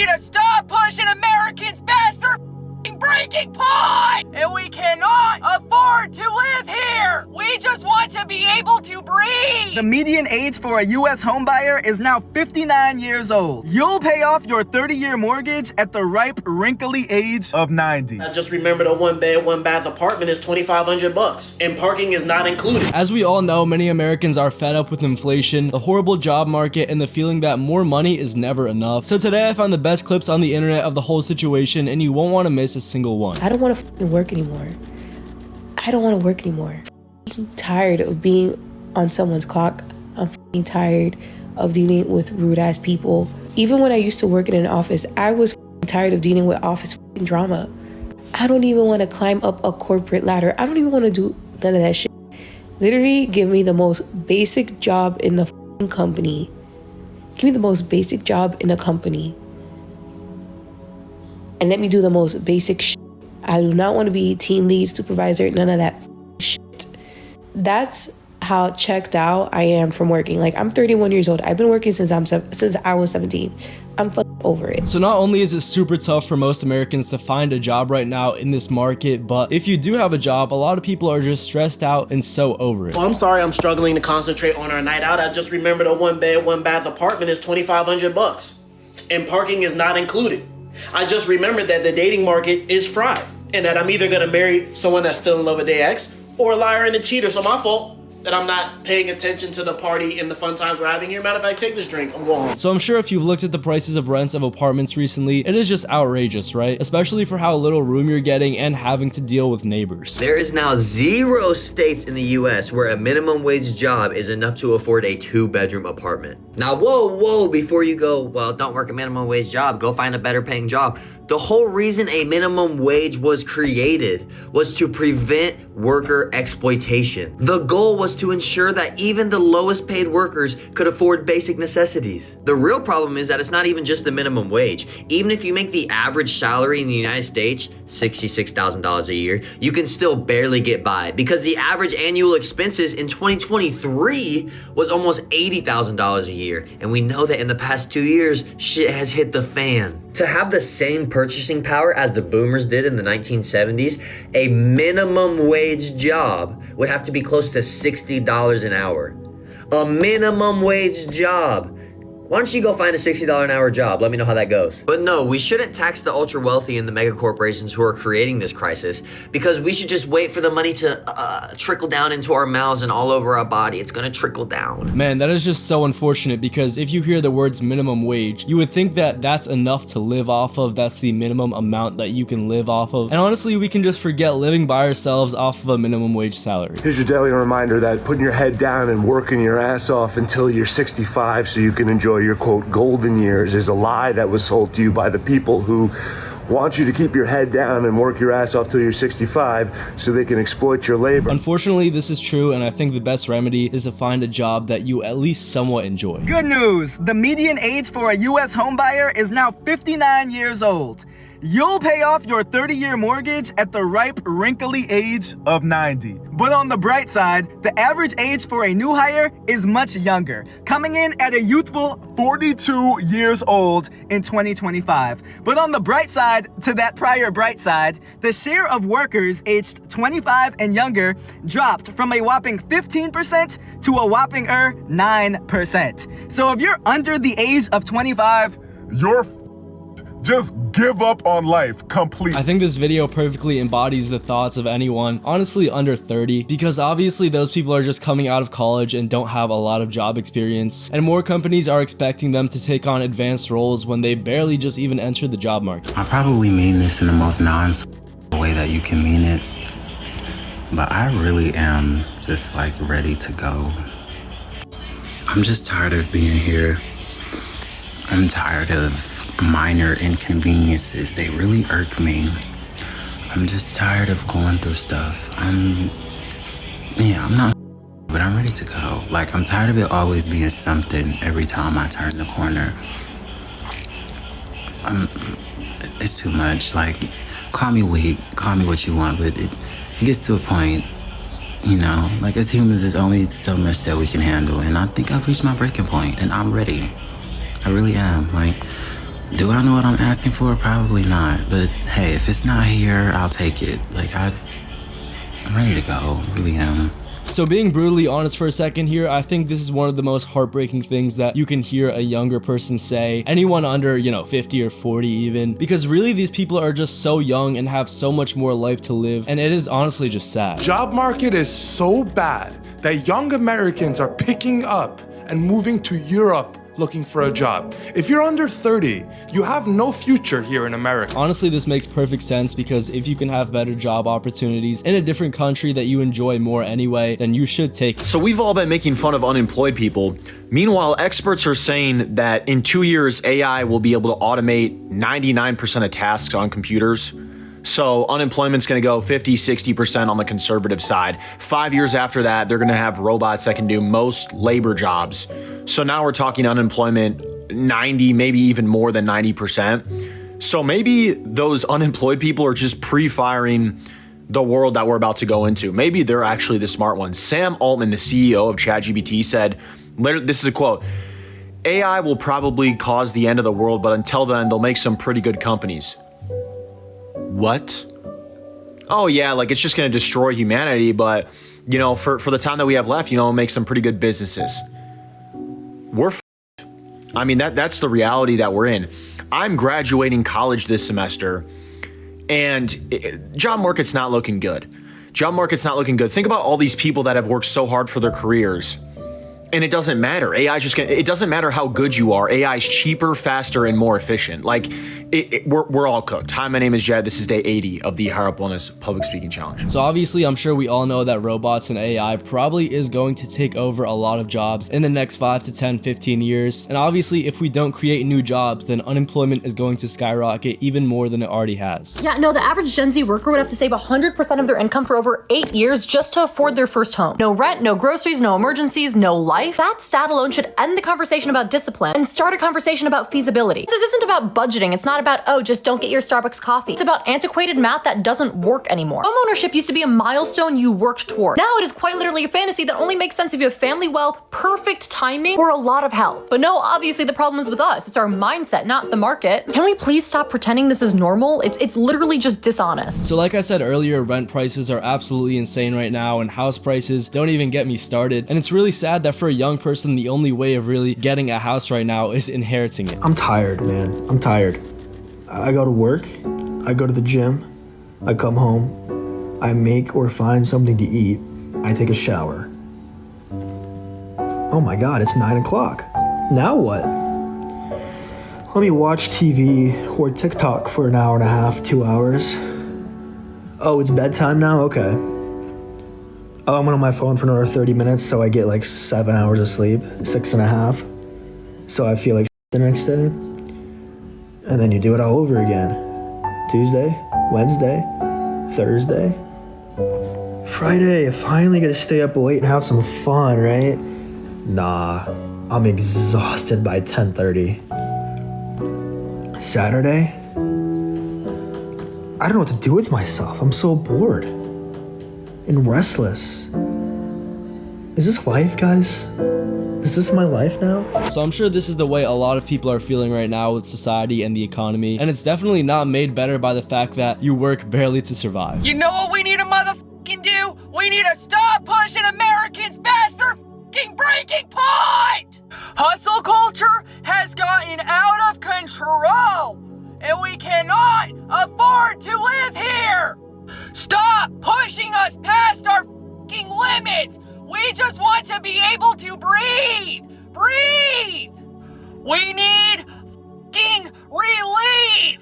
to stop pushing Americans past their breaking point! And we cannot afford to live here! We just want to be able to breathe! The median age for a U.S. homebuyer is now 59 years old. You'll pay off your 30-year mortgage at the ripe, wrinkly age of 90. I just remembered a one-bed, one-bath apartment is $2,500, and parking is not included. As we all know, many Americans are fed up with inflation, the horrible job market, and the feeling that more money is never enough. So today I found the best clips on the internet of the whole situation, and you won't want to miss a single one. I don't want to work anymore. I don't want to work anymore. I'm tired of being on someone's clock. I'm tired of dealing with rude ass people. Even when I used to work in an office, I was tired of dealing with office drama. I don't even want to climb up a corporate ladder. I don't even want to do none of that shit. Literally, give me the most basic job in the company. Give me the most basic job in a company. And let me do the most basic shit. I do not want to be team lead, supervisor, none of that shit. That's how checked out I am from working. Like, I'm 31 years old. I've been working since I was 17. I'm over it. So not only is it super tough for most Americans to find a job right now in this market, but if you do have a job, a lot of people are just stressed out and so over it. Well, I'm sorry I'm struggling to concentrate on our night out. I just remembered a one-bed, one-bath apartment is $2,500, and parking is not included. I just remembered that the dating market is fried, and that I'm either gonna marry someone that's still in love with their ex, or a liar and a cheater. So my fault that I'm not paying attention to the party and the fun times we're having here. Matter of fact, take this drink, I'm going home. So I'm sure if you've looked at the prices of rents of apartments recently, it is just outrageous, right? Especially for how little room you're getting and having to deal with neighbors. There is now 0 states in the US where a minimum wage job is enough to afford a 2-bedroom apartment. Now, whoa, before you go, well, don't work a minimum wage job, go find a better paying job. The whole reason a minimum wage was created was to prevent worker exploitation. The goal was to ensure that even the lowest paid workers could afford basic necessities. The real problem is that it's not even just the minimum wage. Even if you make the average salary in the United States $66,000 a year, you can still barely get by because the average annual expenses in 2023 was almost $80,000 a year. And we know that in the past 2 years, shit has hit the fan. To have the same purchasing power as the boomers did in the 1970s, a minimum wage job would have to be close to $60 an hour. A minimum wage job. Why don't you go find a $60 an hour job? Let me know how that goes. But no, we shouldn't tax the ultra wealthy and the mega corporations who are creating this crisis, because we should just wait for the money to trickle down into our mouths and all over our body. It's gonna trickle down. Man, that is just so unfortunate, because if you hear the words minimum wage, you would think that that's enough to live off of. That's the minimum amount that you can live off of. And honestly, we can just forget living by ourselves off of a minimum wage salary. Here's your daily reminder that putting your head down and working your ass off until you're 65 so you can enjoy your quote golden years is a lie that was sold to you by the people who want you to keep your head down and work your ass off till you're 65 so they can exploit your labor. Unfortunately, this is true, and I think the best remedy is to find a job that you at least somewhat enjoy. Good news! The median age for a U.S. homebuyer is now 59 years old. You'll pay off your 30-year mortgage at the ripe, wrinkly age of 90. But on the bright side, the average age for a new hire is much younger, coming in at a youthful 42 years old in 2025. But on the bright side to that prior bright side, the share of workers aged 25 and younger dropped from a whopping 15% to a whopping 9%. So if you're under the age of 25, You're just give up on life completely. I think this video perfectly embodies the thoughts of anyone, honestly under 30, because obviously those people are just coming out of college and don't have a lot of job experience, and more companies are expecting them to take on advanced roles when they barely just even enter the job market. I probably mean this in the most way that you can mean it, but I really am just like ready to go. I'm just tired of being here. I'm tired of minor inconveniences. They really irk me. I'm just tired of going through stuff. I'm not, but I'm ready to go. Like, I'm tired of it always being something every time I turn the corner. It's too much. Like, call me weak, call me what you want, but it gets to a point, you know, like as humans, there's only so much that we can handle. And I think I've reached my breaking point and I'm ready. I really am. Like, Do I know what I'm asking for? Probably not. But hey, if it's not here, I'll take it. Like, I'm ready to go. I really am. So being brutally honest for a second here, I think this is one of the most heartbreaking things that you can hear a younger person say, anyone under, 50 or 40 even, because really these people are just so young and have so much more life to live, and it is honestly just sad. Job market is so bad that young Americans are picking up and moving to Europe looking for a job. If you're under 30, you have no future here in America. Honestly, this makes perfect sense, because if you can have better job opportunities in a different country that you enjoy more anyway, then you should take it. So we've all been making fun of unemployed people. Meanwhile, experts are saying that in 2 years, AI will be able to automate 99% of tasks on computers. So unemployment's going to go 50, 60% on the conservative side. 5 years after that, they're going to have robots that can do most labor jobs. So now we're talking unemployment 90, maybe even more than 90%. So maybe those unemployed people are just pre-firing the world that we're about to go into. Maybe they're actually the smart ones. Sam Altman, the CEO of ChatGPT, said, this is a quote, "AI will probably cause the end of the world, but until then, they'll make some pretty good companies." What? Oh yeah, like it's just gonna destroy humanity, but for the time that we have left, make some pretty good businesses. We're I mean, that's the reality that we're in. I'm graduating college this semester, and job market's not looking good. Job market's not looking good. Think about all these people that have worked so hard for their careers. And it doesn't matter. It doesn't matter how good you are. AI is cheaper, faster, and more efficient. Like, we're all cooked. Hi, my name is Jed. This is day 80 of the Higher Up Wellness Public Speaking Challenge. So obviously, I'm sure we all know that robots and AI probably is going to take over a lot of jobs in the next 5 to 10, 15 years. And obviously, if we don't create new jobs, then unemployment is going to skyrocket even more than it already has. Yeah, no, the average Gen Z worker would have to save 100% of their income for over 8 years just to afford their first home. No rent, no groceries, no emergencies, no life. That stat alone should end the conversation about discipline and start a conversation about feasibility. This isn't about budgeting. It's not about, oh, just don't get your Starbucks coffee. It's about antiquated math that doesn't work anymore. Homeownership used to be a milestone you worked toward. Now it is quite literally a fantasy that only makes sense if you have family wealth, perfect timing, or a lot of help. But no, obviously the problem is with us. It's our mindset, not the market. Can we please stop pretending this is normal? It's literally just dishonest. So like I said earlier, rent prices are absolutely insane right now, and house prices don't even get me started. And it's really sad that for a young person, the only way of really getting a house right now is inheriting it. I'm tired, man. I'm tired. I go to work, I go to the gym, I come home, I make or find something to eat, I take a shower. Oh my God, it's 9 o'clock. Now what? Let me watch TV or TikTok for an hour and a half, 2 hours. Oh, it's bedtime now? Okay. Oh, I'm on my phone for another 30 minutes, so I get like 7 hours of sleep, 6.5. So I feel like the next day. And then you do it all over again. Tuesday, Wednesday, Thursday, Friday. I finally get to stay up late and have some fun, right? Nah, I'm exhausted by 10:30. Saturday, I don't know what to do with myself. I'm so bored and restless. Is this life, guys? Is this my life now? So I'm sure this is the way a lot of people are feeling right now with society and the economy, and it's definitely not made better by the fact that you work barely to survive. You know what we need to motherfucking do? We need to stop pushing Americans past their fucking breaking point! Hustle culture has gotten out of control, and we cannot afford to live here! Stop pushing us past our fucking limits! We just want to be able to breathe! Breathe! We need fucking relief!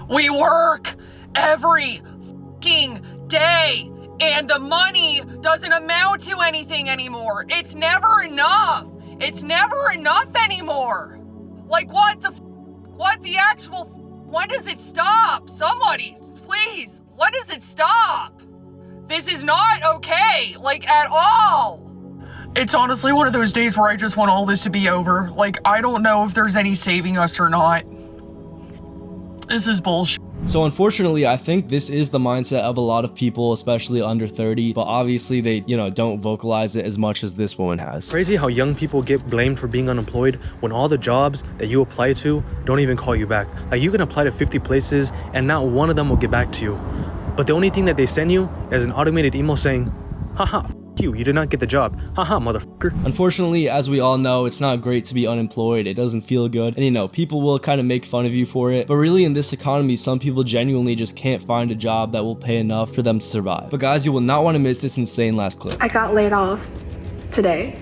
We work every fucking day, and the money doesn't amount to anything anymore. It's never enough. It's never enough anymore. Like what the actual, when does it stop? Somebody, please, when does it stop? This is not okay, like, at all. It's honestly one of those days where I just want all this to be over. Like, I don't know if there's any saving us or not. This is bullshit. So unfortunately, I think this is the mindset of a lot of people, especially under 30, but obviously they, you know, don't vocalize it as much as this woman has. Crazy how young people get blamed for being unemployed when all the jobs that you apply to don't even call you back. Like, you can apply to 50 places and not one of them will get back to you. But the only thing that they send you is an automated email saying, haha, you did not get the job. Haha, motherfucker. Unfortunately, as we all know, it's not great to be unemployed. It doesn't feel good. And you know, people will kind of make fun of you for it. But really in this economy, some people genuinely just can't find a job that will pay enough for them to survive. But guys, you will not want to miss this insane last clip. I got laid off today.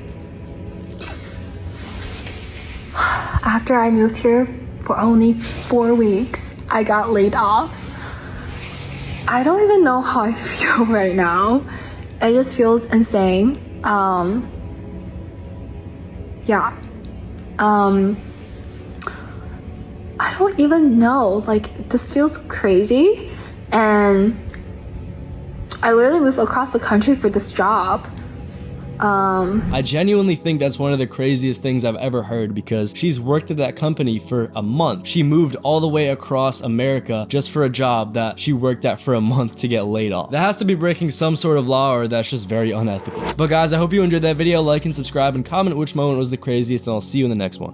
After I moved here for only 4 weeks, I got laid off. I don't even know how I feel right now. It just feels insane. Yeah. I don't even know. Like, this feels crazy. And I literally moved across the country for this job. I genuinely think that's one of the craziest things I've ever heard, because she's worked at that company for a month. She moved all the way across America just for a job that she worked at for a month to get laid off. That has to be breaking some sort of law, or that's just very unethical. But guys, I hope you enjoyed that video. Like and subscribe and comment which moment was the craziest, and I'll see you in the next one.